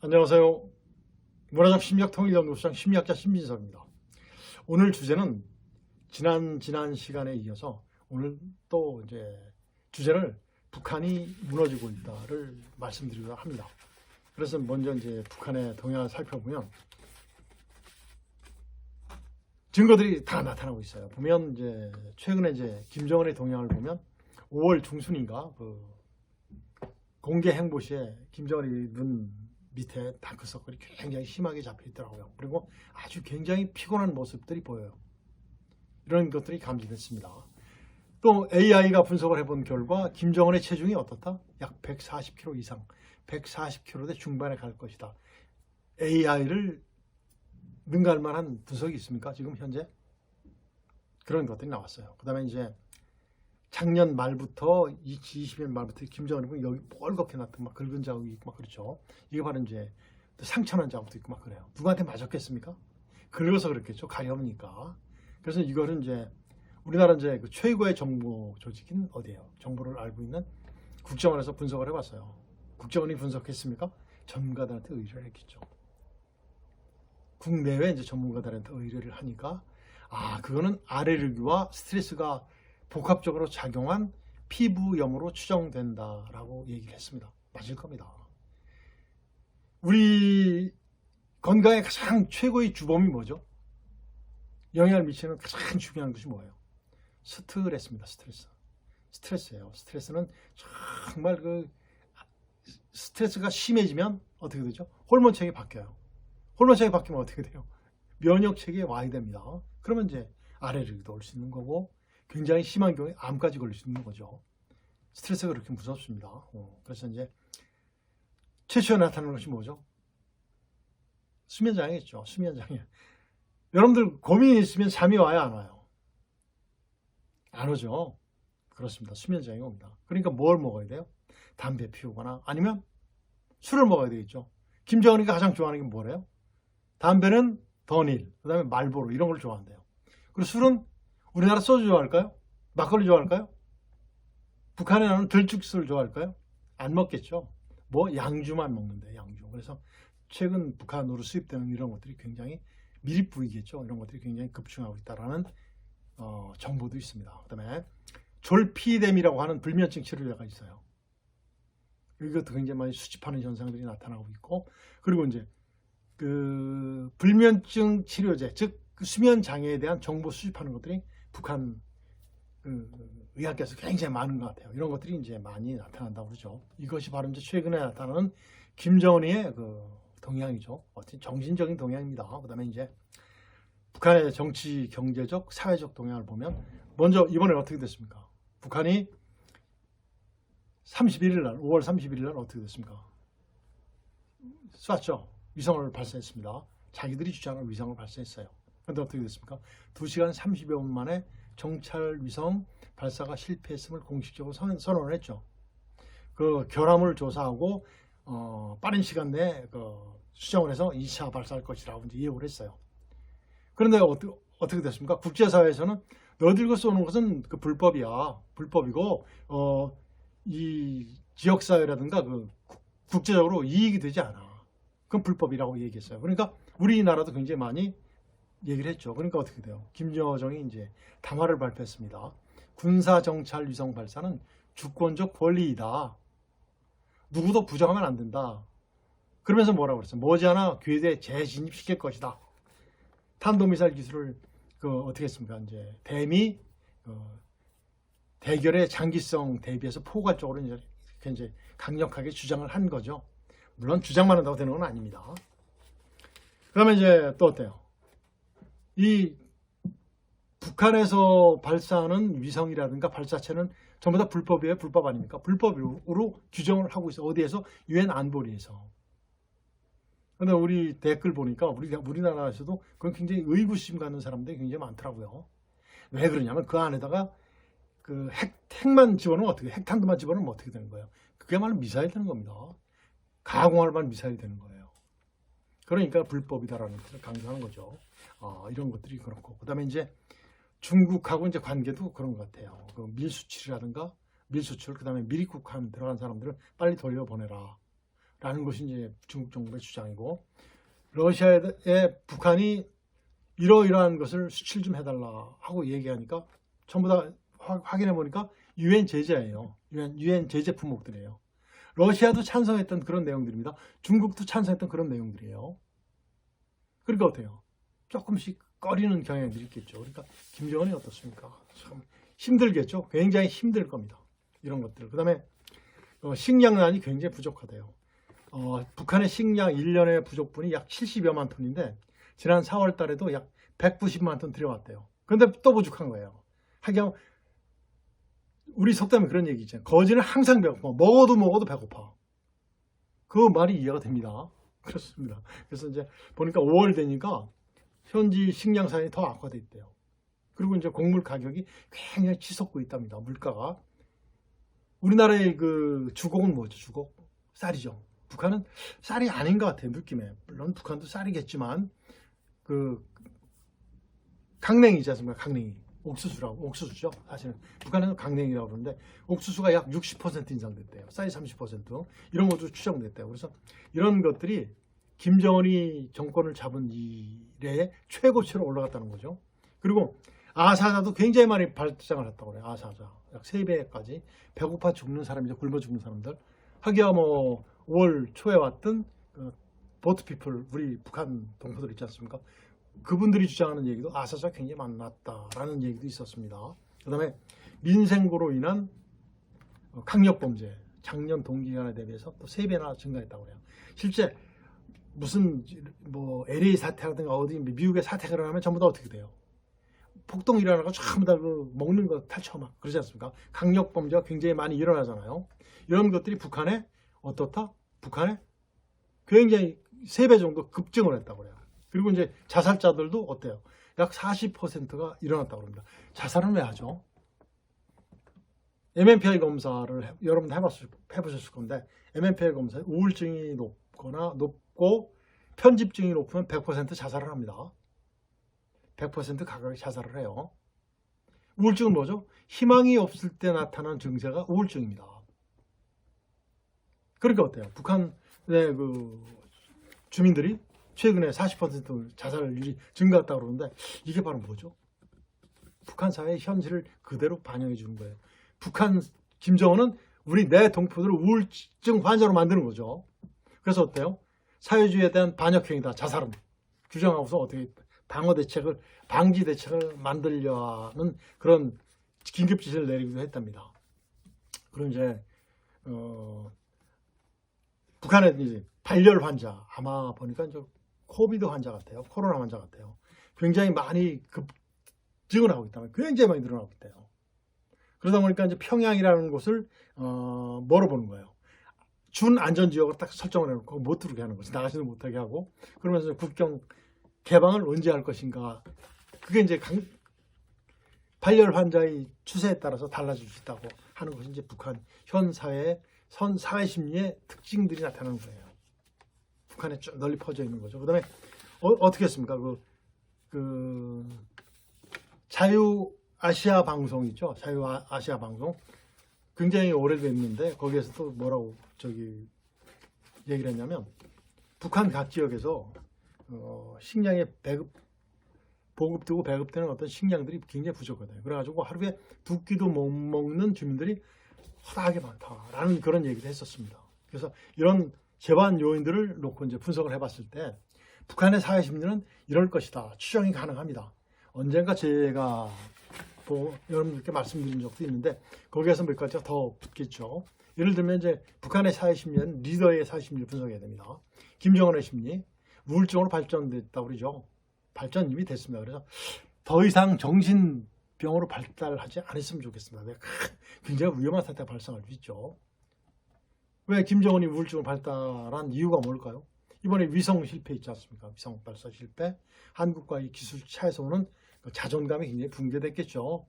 안녕하세요. 문화적 심리학 통일연구소장 심리학자 신민석입니다. 오늘 주제는 지난 시간에 이어서 오늘 또 이제 주제를 북한이 무너지고 있다를 말씀드리려 합니다. 그래서 먼저 이제 북한의 동향을 살펴보면 증거들이 다 나타나고 있어요. 보면 이제 최근에 이제 김정은의 동향을 보면 5월 중순인가 그 공개 행보시에 김정은이 눈 밑에 다크서클이 굉장히 심하게 잡혀 있더라고요. 그리고 아주 굉장히 피곤한 모습들이 보여요. 이런 것들이 감지됐습니다. 또 AI가 분석을 해본 결과 김정은의 체중이 어떻다? 약 140kg 이상, 140kg대 중반에 갈 것이다. AI를 능가할 만한 분석이 있습니까? 지금 현재? 그런 것들이 나왔어요. 그 다음에 이제 작년 말부터 2020년 말부터 김정은이 보면 여기 뻘겋게 났던 막 긁은 자국이 있고 막 그렇죠. 이게 바로 이제 상처난 자국도 있고 막 그래요. 누구한테 맞았겠습니까? 긁어서 그렇겠죠. 가려우니까. 그래서 이거는 이제 우리나라 이제 그 최고의 정보 조직인 어디예요? 정보를 알고 있는 국정원에서 분석을 해봤어요. 국정원이 분석했습니까? 전문가들한테 의뢰를 했겠죠. 국내외 이제 전문가들한테 의뢰를 하니까 그거는 알레르기와 스트레스가 복합적으로 작용한 피부염으로 추정된다라고 얘기를 했습니다. 맞을 겁니다. 우리 건강에 가장 최고의 주범이 뭐죠? 영향을 미치는 가장 중요한 것이 뭐예요? 스트레스입니다. 스트레스예요. 스트레스는 정말 스트레스가 심해지면 어떻게 되죠? 호르몬 체계가 바뀌어요. 호르몬 체계가 바뀌면 어떻게 돼요? 면역 체계에 와야 됩니다. 그러면 이제 알레르기도 올 수 있는 거고 굉장히 심한 경우에 암까지 걸릴 수 있는 거죠. 스트레스가 그렇게 무섭습니다. 그래서 이제 최초에 나타나는 것이 뭐죠? 수면장애겠죠. 수면장애. 여러분들 고민이 있으면 잠이 와요, 안 와요? 안 오죠. 그렇습니다. 수면장애가 옵니다. 그러니까 뭘 먹어야 돼요? 담배 피우거나 아니면 술을 먹어야 되겠죠. 김정은이가 가장 좋아하는 게 뭐래요? 담배는 더닐, 그 다음에 말보로 이런 걸 좋아한대요. 그리고 술은 우리나라 소주 좋아할까요? 막걸리 좋아할까요? 북한에 나는 들쭉술 좋아할까요? 안 먹겠죠. 뭐 양주만 먹는데 양주. 그래서 최근 북한으로 수입되는 이런 것들이 굉장히 미립부이겠죠. 이런 것들이 굉장히 급증하고 있다라는 정보도 있습니다. 그다음에 졸피뎀이라고 하는 불면증 치료제가 있어요. 이것도 굉장히 많이 수집하는 현상들이 나타나고 있고, 그리고 이제 그 불면증 치료제, 즉 수면 장애에 대한 정보 수집하는 것들이 북한 의학계에서 굉장히 많은 것 같아요. 이런 것들이 이제 많이 나타난다고 그러죠. 이것이 바로 이제 최근에 나타나는 김정은의 그 동향이죠. 어떤 정신적인 동향입니다. 그다음에 이제 북한의 정치, 경제적, 사회적 동향을 보면 먼저 이번에 어떻게 됐습니까? 북한이 31일 날, 5월 31일 날 어떻게 됐습니까? 쐈죠. 위성을 발사했습니다. 자기들이 주장하는 위성을 발사했어요. 그런데 어떻게 됐습니까? 2시간 30여 분 만에 정찰 위성 발사가 실패했음을 공식적으로 선언을 했죠. 그 결함을 조사하고 빠른 시간 내에 수정을 해서 2차 발사할 것이라고 이제 예고를 했어요. 그런데 어떻게 됐습니까? 국제사회에서는 너희들과 쏘는 것은 그 불법이고 이 지역사회라든가 국제적으로 이익이 되지 않아. 그건 불법이라고 얘기했어요. 그러니까 우리나라도 굉장히 많이 얘기를 했죠. 그러니까 어떻게 돼요? 김여정이 이제 담화를 발표했습니다. 군사정찰 위성 발사는 주권적 권리이다. 누구도 부정하면 안 된다. 그러면서 뭐라고 그랬어요? 머지않아 궤도에 재진입시킬 것이다. 탄도미사일 기술을 어떻게 했습니까? 이제 대미 대결의 장기성 대비해서 포괄적으로 이제 강력하게 주장을 한 거죠. 물론 주장만 한다고 되는 건 아닙니다. 그러면 이제 또 어때요? 이 북한에서 발사하는 위성이라든가 발사체는 전부 다 불법이에요? 불법 아닙니까? 불법으로 규정을 하고 있어요. 어디에서? 유엔 안보리에서. 근데 우리 댓글 보니까 우리나라에서도 그건 굉장히 의구심 갖는 사람들이 굉장히 많더라고요. 왜 그러냐면 그 안에다가 그 핵만 집어넣으면 어떻게, 핵탄두만 집어넣으면 어떻게 되는 거예요? 그게말로 미사일 되는 겁니다. 가공할 미사일이 되는 거예요. 그러니까 불법이다라는 것을 강조하는 거죠. 이런 것들이 그렇고. 그 다음에 이제 중국하고 이제 관계도 그런 것 같아요. 그 밀수출, 그 다음에 미리국한 들어간 사람들을 빨리 돌려보내라. 라는 것이 이제 중국 정부의 주장이고, 러시아에 북한이 이러이러한 것을 수출 좀 해달라 하고 얘기하니까 전부 다 확인해 보니까 유엔 제재예요. 유엔 제재 품목들이에요. 러시아도 찬성했던 그런 내용들입니다. 중국도 찬성했던 그런 내용들이에요. 그러니까 어때요? 조금씩 꺼리는 경향들이 있겠죠. 그러니까 김정은이 어떻습니까? 참 힘들겠죠. 굉장히 힘들 겁니다. 이런 것들. 그 다음에 식량난이 굉장히 부족하대요. 북한의 식량 1년의 부족분이 약 70여만 톤인데 지난 4월 달에도 약 190만 톤 들여왔대요. 그런데 또 부족한 거예요. 하긴 우리 속담에 그런 얘기 있잖아요. 거지는 항상 배고파. 먹어도 배고파. 그 말이 이해가 됩니다. 그렇습니다. 그래서 이제 보니까 5월 되니까 현지 식량 사안이 더 악화돼 있대요. 그리고 이제 곡물 가격이 굉장히 치솟고 있답니다. 물가가. 우리나라의 그 주곡은 뭐죠? 주곡? 쌀이죠. 북한은 쌀이 아닌 것 같아요. 느낌에. 물론 북한도 쌀이겠지만 그 강냉이지 않습니까? 강냉이. 옥수수죠. 사실은 북한은 강냉이라고 그러는데 옥수수가 약 60% 인상됐대요. 쌀이 30%. 이런 것도 추정됐대요. 그래서 이런 것들이 김정은이 정권을 잡은 이래의 최고치로 올라갔다는 거죠. 그리고 아사자도 굉장히 많이 발장을 했다고 그래요. 아사자. 약 3배까지. 배고파 죽는 사람이죠. 굶어 죽는 사람들. 하기야 뭐 5월 초에 왔던 보트피플, 우리 북한 동포들 있지 않습니까? 그분들이 주장하는 얘기도 아사자가 굉장히 많았다라는 얘기도 있었습니다. 그 다음에 민생고로 인한 강력범죄, 작년 동기간에 대비해서 또 3배나 증가했다고 해요. 실제 무슨 뭐 LA 사태라든가 어디 미국의 사태가 일어나면 전부 다 어떻게 돼요? 폭동이 일어나고 전부 다 그 먹는 거 탈취하고 막 그러지 않습니까? 강력범죄가 굉장히 많이 일어나잖아요. 이런 것들이 북한에 어떻다? 북한에 굉장히 3배 정도 급증을 했다고 해요. 그리고 이제 자살자들도 어때요? 약 40%가 일어났다고 합니다. 자살은 왜 하죠? MMPI 검사를 여러분 해보셨을 건데 MMPI 검사에 우울증이 높고 편집증이 높으면 100% 자살을 합니다. 100% 각각이 자살을 해요. 우울증은 뭐죠? 희망이 없을 때 나타나는 증세가 우울증입니다. 그러니까 어때요? 북한의 그 주민들이 최근에 40% 자살률이 증가했다고 그러는데 이게 바로 뭐죠? 북한 사회의 현실을 그대로 반영해 주는 거예요. 북한 김정은은 내 동포들을 우울증 환자로 만드는 거죠. 그래서 어때요? 사회주의에 대한 반역행위다. 자살은 규정하고서 어떻게 방지 대책을 만들려는 그런 긴급 지시를 내리기도 했답니다. 그럼 이제 북한의 이제 발열 환자, 아마 보니까 이제 코비드 환자 같아요. 코로나 환자 같아요. 굉장히 많이 급증을 하고 있다면 굉장히 많이 늘어나고 있대요. 그러다 보니까 이제 평양이라는 곳을 뭐로 보는 거예요. 준 안전지역으로 딱 설정을 해놓고 못 들어오게 하는 거죠. 나가지도 못하게 하고 그러면서 국경 개방을 언제 할 것인가. 그게 이제 발열 환자의 추세에 따라서 달라질 수 있다고 하는 것이 이제 북한 현 사회 심리의 특징들이 나타나는 거예요. 북한에 쭉 널리 퍼져 있는 거죠. 그다음에 어떻게 했습니까? 그 자유아시아 방송 있죠. 자유아시아 방송 굉장히 오래됐는데 거기에서 또 뭐라고 얘기를 했냐면 북한 각 지역에서 식량의 보급되고 배급되는 어떤 식량들이 굉장히 부족하대요. 그래가지고 하루에 2끼도 못 먹는 주민들이 허다하게 많다라는 그런 얘기를 했었습니다. 그래서 이런 재반 요인들을 놓고 이제 분석을 해봤을 때 북한의 사회 심리는 이럴 것이다. 추정이 가능합니다. 언젠가 제가 여러분들께 말씀드린 적도 있는데 거기에서 몇 가지가 더 붙겠죠. 예를 들면 이제 북한의 사회 심리는 리더의 사회 심리를 분석해야 됩니다. 김정은의 심리, 우울증으로 발전됐다고 그러죠. 발전 이미 됐습니다. 그래서 더 이상 정신병으로 발달하지 않았으면 좋겠습니다. 굉장히 위험한 사태가 발생할 수 있죠. 왜 김정은이 우울증을 발달한 이유가 뭘까요? 이번에 위성 실패 있지 않습니까? 위성 발사 실패. 한국과의 기술 차에서 오는 자존감이 굉장히 붕괴됐겠죠.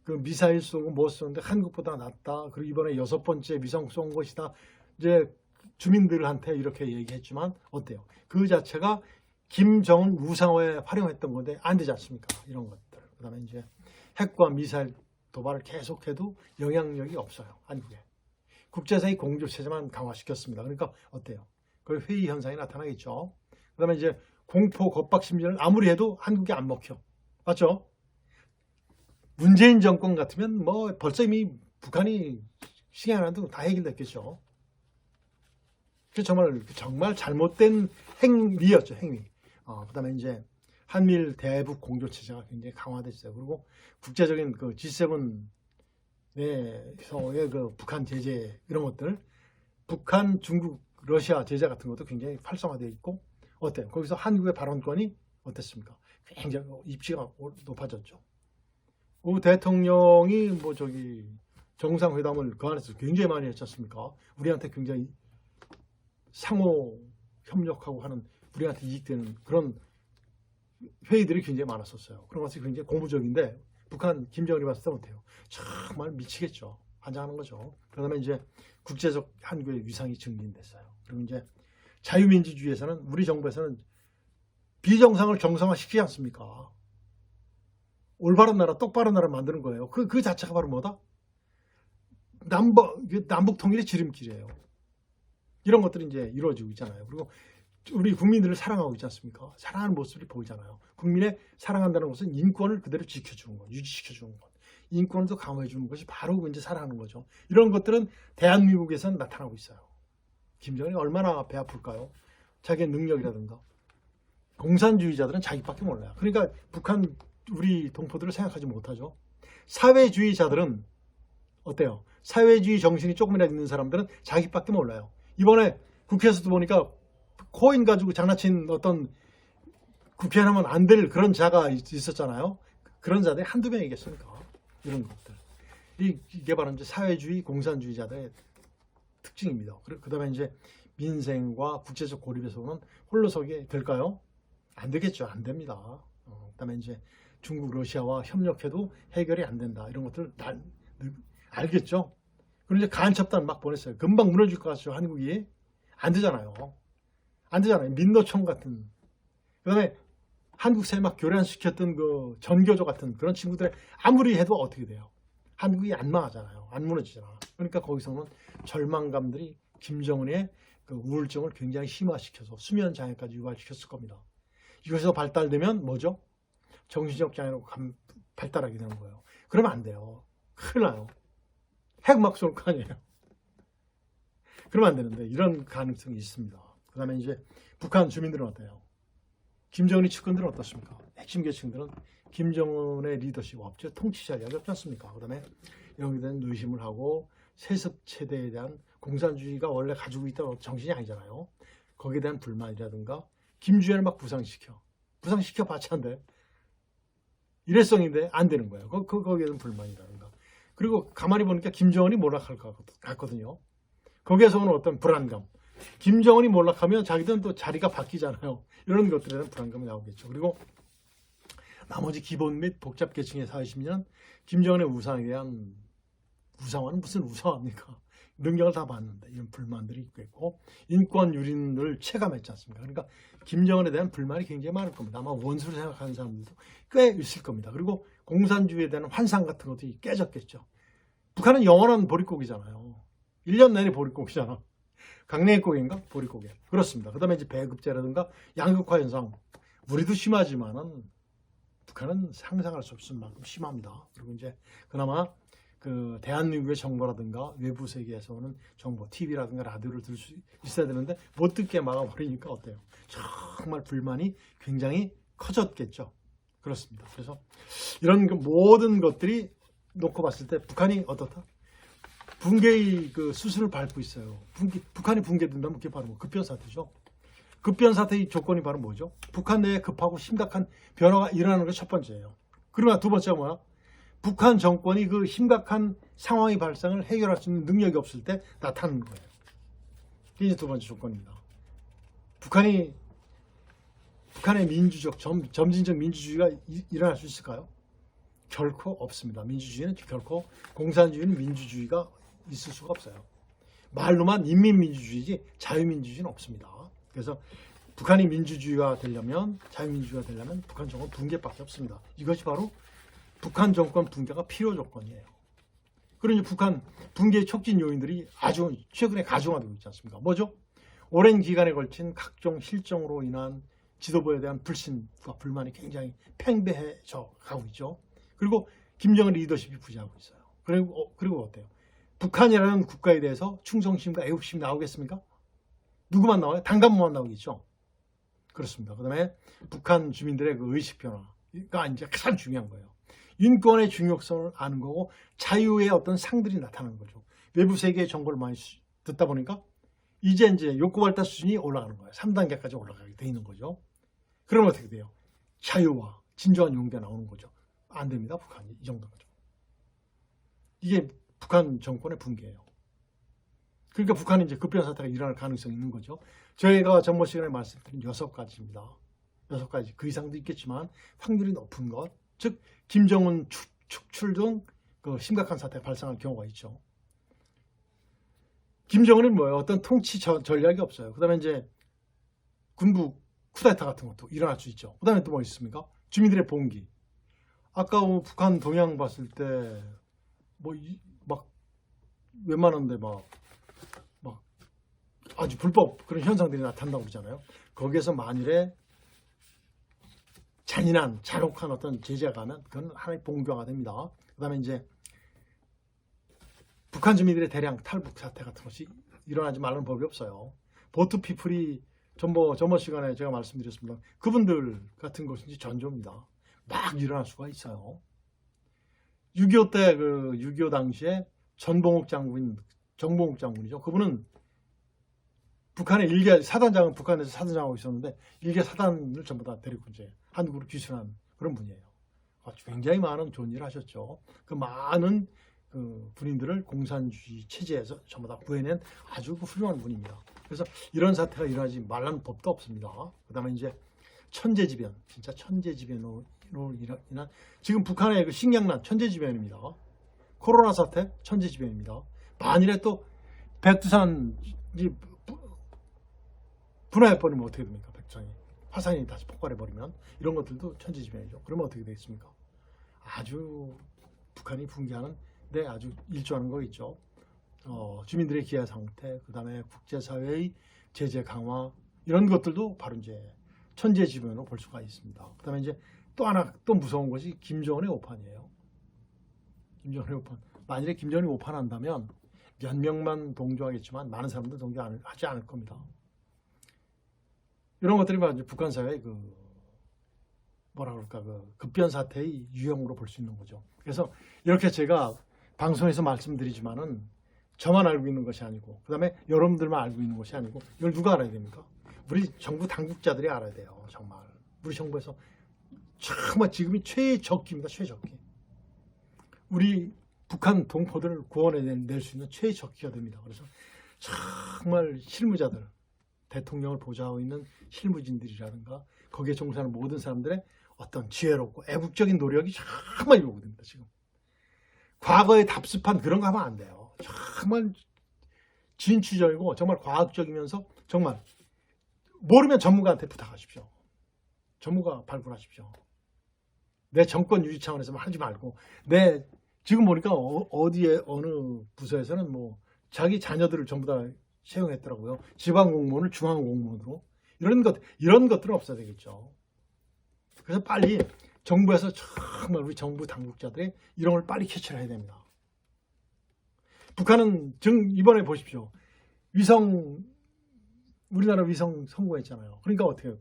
그 미사일 쏘고 뭐 쏘는데 한국보다 낫다. 그리고 이번에 6번째 위성 쏜 것이다. 이제 주민들한테 이렇게 얘기했지만 어때요? 그 자체가 김정은 우상화에 활용했던 건데 안 되지 않습니까? 이런 것들. 그다음에 이제 핵과 미사일 도발을 계속해도 영향력이 없어요. 한국에. 국제사회 공조체제만 강화시켰습니다. 그러니까 어때요? 그 회의 현상이 나타나겠죠. 그다음에 이제 공포 겁박 심리를 아무리 해도 한국에 안 먹혀. 맞죠? 문재인 정권 같으면 뭐 벌써 이미 북한이 시간 안 두고 다 해결됐겠죠. 그 정말 잘못된 행위였죠, 행위. 그다음에 이제 한미일 대북 공조 체제가 굉장히 강화됐어요. 그리고 국제적인 그 G7에서의 그 북한 제재 이런 것들, 북한, 중국, 러시아 제재 같은 것도 굉장히 활성화되어 있고 어때요? 거기서 한국의 발언권이 어땠습니까? 굉장히 입지가 높아졌죠. 우 대통령이 뭐 정상회담을 그 안에서 굉장히 많이 했지 않습니까? 우리한테 굉장히 상호 협력하고 하는 우리한테 이익되는 그런 회의들이 굉장히 많았었어요. 그런 것이 굉장히 고무적인데 북한 김정은이 봤을 때 어때요? 정말 미치겠죠. 환장하는 거죠. 그다음에 이제 국제적 한국의 위상이 증진됐어요. 그리고 이제 자유민주주의에서는 우리 정부에서는 비정상을 정상화시키지 않습니까? 올바른 나라, 똑바른 나라를 만드는 거예요. 그 자체가 바로 뭐다? 남북 통일의 지름길이에요. 이런 것들이 이제 이루어지고 있잖아요. 그리고 우리 국민들을 사랑하고 있지 않습니까? 사랑하는 모습을 보이잖아요. 국민의 사랑한다는 것은 인권을 그대로 지켜주는 것, 유지시켜주는 것, 인권을 더 강화해주는 것이 바로 이제 사랑하는 거죠. 이런 것들은 대한민국에서는 나타나고 있어요. 김정은이 얼마나 배 아플까요? 자기의 능력이라든가. 공산주의자들은 자기밖에 몰라요. 그러니까 북한 우리 동포들을 생각하지 못하죠. 사회주의자들은 어때요? 사회주의 정신이 조금이라도 있는 사람들은 자기밖에 몰라요. 이번에 국회에서도 보니까 코인 가지고 장난친 어떤 국회의원 하면 안 될 그런 자가 있었잖아요. 그런 자들이 한두 명이겠습니까? 이런 것들. 이게 바로 이제 사회주의 공산주의자들의 특징입니다. 그 다음에 이제 민생과 국제적 고립에서 오는 홀로서기 될까요? 안 되겠죠. 안 됩니다. 그 다음에 이제 중국, 러시아와 협력해도 해결이 안 된다. 이런 것들 알겠죠? 그리고 이제 간첩단 막 보냈어요. 금방 무너질 것 같죠. 한국이. 안 되잖아요. 안 되잖아요. 민노총 같은. 그 다음에 한국 사회 막 교란시켰던 그 전교조 같은 그런 친구들 아무리 해도 어떻게 돼요? 한국이 안 망하잖아요. 안 무너지잖아. 그러니까 거기서는 절망감들이 김정은의 그 우울증을 굉장히 심화시켜서 수면 장애까지 유발시켰을 겁니다. 이것에서 발달되면 뭐죠? 정신적 장애로 발달하게 되는 거예요. 그러면 안 돼요. 큰일 나요. 핵 막 쏠 거 아니에요. 그러면 안 되는데 이런 가능성이 있습니다. 그 다음에 이제 북한 주민들은 어때요? 김정은의 측근들은 어떻습니까? 핵심 계층들은 김정은의 리더십 없죠. 통치 전략이 없지 않습니까? 그 다음에 여기에 대한 의심을 하고 세습 체대에 대한 공산주의가 원래 가지고 있다는 정신이 아니잖아요. 거기에 대한 불만이라든가 김주현을 막 부상시켜 봤자 안 돼. 일회성인데 안 되는 거예요. 거기에 대한 불만이라든가. 그리고 가만히 보니까 김정은이 몰락할 것 같거든요. 거기에서 오는 어떤 불안감. 김정은이 몰락하면 자기들은 또 자리가 바뀌잖아요. 이런 것들에 대한 불안감이 나오겠죠. 그리고 나머지 기본 및 복잡 계층의 사회심리는 김정은의 우상에 대한 우상화는 무슨 우상화입니까? 능력을 다 봤는데 이런 불만들이 있겠고 인권 유린을 체감했지 않습니까? 그러니까 김정은에 대한 불만이 굉장히 많을 겁니다. 아마 원수를 생각하는 사람들도 꽤 있을 겁니다. 그리고 공산주의에 대한 환상 같은 것도 깨졌겠죠. 북한은 영원한 보릿고기잖아요. 1년 내내 보릿고기잖아. 강냉이고기인가? 보릿고기. 그렇습니다. 그 다음에 이제 배급제라든가 양극화 현상. 우리도 심하지만은 북한은 상상할 수 없을 만큼 심합니다. 그리고 이제 그나마 그 대한민국의 정보라든가 외부 세계에서 오는 정보, TV라든가 라디오를 들을 수 있어야 되는데 못 듣게 막아버리니까 어때요? 정말 불만이 굉장히 커졌겠죠. 그렇습니다. 그래서 이런 모든 것들이 놓고 봤을 때 북한이 어떻다? 붕괴의 그 수순을 밟고 있어요. 북한이 붕괴된다면 그게 바로 급변 사태죠. 급변 사태의 조건이 바로 뭐죠? 북한 내에 급하고 심각한 변화가 일어나는 게 첫 번째예요. 그러나 두 번째가 뭐야? 북한 정권이 그 심각한 상황의 발생을 해결할 수 있는 능력이 없을 때 나타나는 거예요. 이게 이제 두 번째 조건입니다. 북한의 민주적, 점진적 민주주의가 일어날 수 있을까요? 결코 없습니다. 민주주의는 결코, 공산주의는 민주주의가 있을 수가 없어요. 말로만 인민민주주의지 자유민주주의는 없습니다. 그래서 북한이 민주주의가 되려면, 자유민주주의가 되려면 북한 정권 붕괴밖에 없습니다. 이것이 바로 북한 정권 붕괴가 필요 조건이에요. 그리고 이제 북한 붕괴의 촉진 요인들이 아주 최근에 가중화되고 있지 않습니까? 뭐죠? 오랜 기간에 걸친 각종 실정으로 인한 지도부에 대한 불신과 불만이 굉장히 팽배해져 가고 있죠. 그리고 김정은 리더십이 부재하고 있어요. 그리고 어때요? 북한이라는 국가에 대해서 충성심과 애국심이 나오겠습니까? 누구만 나와요? 단간무만 나오겠죠. 그렇습니다. 그 다음에 북한 주민들의 그 의식 변화가 이제 가장 중요한 거예요. 인권의 중요성을 아는 거고 자유의 어떤 상들이 나타나는 거죠. 외부 세계의 정보를 많이 듣다 보니까 이제 욕구 발달 수준이 올라가는 거예요. 3단계까지 올라가게 돼 있는 거죠. 그러면 어떻게 돼요? 자유와 진정한 용기가 나오는 거죠. 안 됩니다. 북한이 이 정도는. 이게 북한 정권의 붕괴예요. 그러니까 북한이 이제 급변 사태가 일어날 가능성이 있는 거죠. 저희가 정보 시간에 말씀드린 6가지입니다. 6가지. 그 이상도 있겠지만 확률이 높은 것. 즉 김정은 축출 등 그 심각한 사태가 발생할 경우가 있죠. 김정은은 뭐예요? 어떤 통치 전략이 없어요. 그 다음에 이제 군부 쿠데타 같은 것도 일어날 수 있죠. 그 다음에 또 뭐 있습니까? 주민들의 봉기. 아까 북한 동향 봤을 때 뭐 막 웬만한데 막 아주 불법 그런 현상들이 나타난다고 그러잖아요. 거기에서 만일에 잔인한 잔혹한 어떤 제재가 가면 그건 하나의 봉변화가 됩니다. 그 다음에 이제 북한 주민들의 대량 탈북 사태 같은 것이 일어나지 말라는 법이 없어요. 보트 피플이 전번 시간에 제가 말씀드렸습니다. 그분들 같은 것인지 전조입니다. 막 일어날 수가 있어요. 6.25 때 6.25 당시에 정봉욱 장군이죠. 그분은 북한의 일개 사단장은 북한에서 사단장하고 있었는데 일개 사단을 전부 다 데리고 이제 한국으로 귀순한 그런 분이에요. 굉장히 많은 좋은 일을 하셨죠. 그 많은 그 군인들을 공산주의 체제에서 전부 다 구해낸 아주 훌륭한 분입니다. 그래서 이런 사태가 일어나지 말라는 법도 없습니다. 그 다음에 이제 천재지변, 진짜 천재지변으로 인한 지금 북한의 그 식량난 천재지변입니다. 코로나 사태 천재지변입니다. 만일에 또 백두산이 분화해버리면 어떻게 됩니까? 백두산이 화산이 다시 폭발해버리면 이런 것들도 천재지변이죠. 그러면 어떻게 되겠습니까? 아주 북한이 붕괴하는 데 아주 일조하는 거 있죠. 주민들의 기아 상태, 그 다음에 국제사회의 제재 강화 이런 것들도 바로 이제 천재지변으로 볼 수가 있습니다. 그 다음에 이제 또 무서운 것이 김정은의 오판이에요. 김정은의 오판. 만일에 김정은이 오판한다면 몇 명만 동조하겠지만 많은 사람들 동조하지 않을 겁니다. 이런 것들이 이제 북한 사회의 급변 사태의 유형으로 볼 수 있는 거죠. 그래서 이렇게 제가 방송에서 말씀드리지만은 저만 알고 있는 것이 아니고 그 다음에 여러분들만 알고 있는 것이 아니고 이걸 누가 알아야 됩니까? 우리 정부 당국자들이 알아야 돼요. 정말 우리 정부에서 정말 지금이 최적기입니다. 최적기. 우리 북한 동포들을 구원해낼 수 있는 최적기가 됩니다. 그래서 정말 실무자들, 대통령을 보좌하고 있는 실무진들이라든가 거기에 종사하는 모든 사람들의 어떤 지혜롭고 애국적인 노력이 정말 요구됩니다. 지금 과거에 답습한 그런 거 하면 안 돼요. 정말 진취적이고 정말 과학적이면서 정말 모르면 전문가한테 부탁하십시오. 전문가 발굴하십시오. 내 정권 유지 차원에서만 하지 말고 지금 보니까 어디에 어느 부서에서는 뭐 자기 자녀들을 전부 다 채용했더라고요. 지방 공무원을 중앙 공무원으로 이런 것들은 없어야 되겠죠. 그래서 빨리 정부에서 정말 우리 정부 당국자들이 이런 걸 빨리 캐치를 해야 됩니다. 북한은 이번에 보십시오. 우리나라 위성 성공했잖아요. 그러니까 어떻게 해요?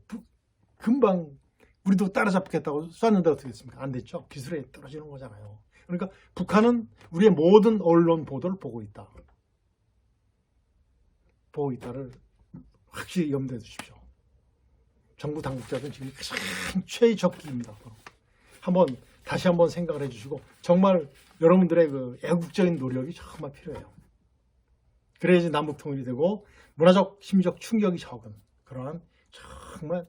금방 우리도 따라잡겠다고 쐈는데 어떻게 됐습니까? 안 됐죠. 기술에 떨어지는 거잖아요. 그러니까 북한은 우리의 모든 언론 보도를 보고 있다. 보고 있다를 확실히 염두에 두십시오. 정부 당국자들은 지금 가장 최적기입니다. 다시 한번 생각을 해주시고 정말 여러분들의 그 애국적인 노력이 정말 필요해요. 그래야지 남북 통일이 되고 문화적, 심리적 충격이 적은 그러한 정말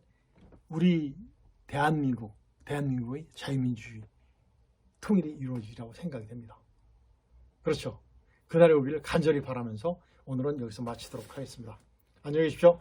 우리 대한민국의 자유민주주의 통일이 이루어지리라고 생각이 됩니다. 그렇죠. 그날이 오기를 간절히 바라면서 오늘은 여기서 마치도록 하겠습니다. 안녕히 계십시오.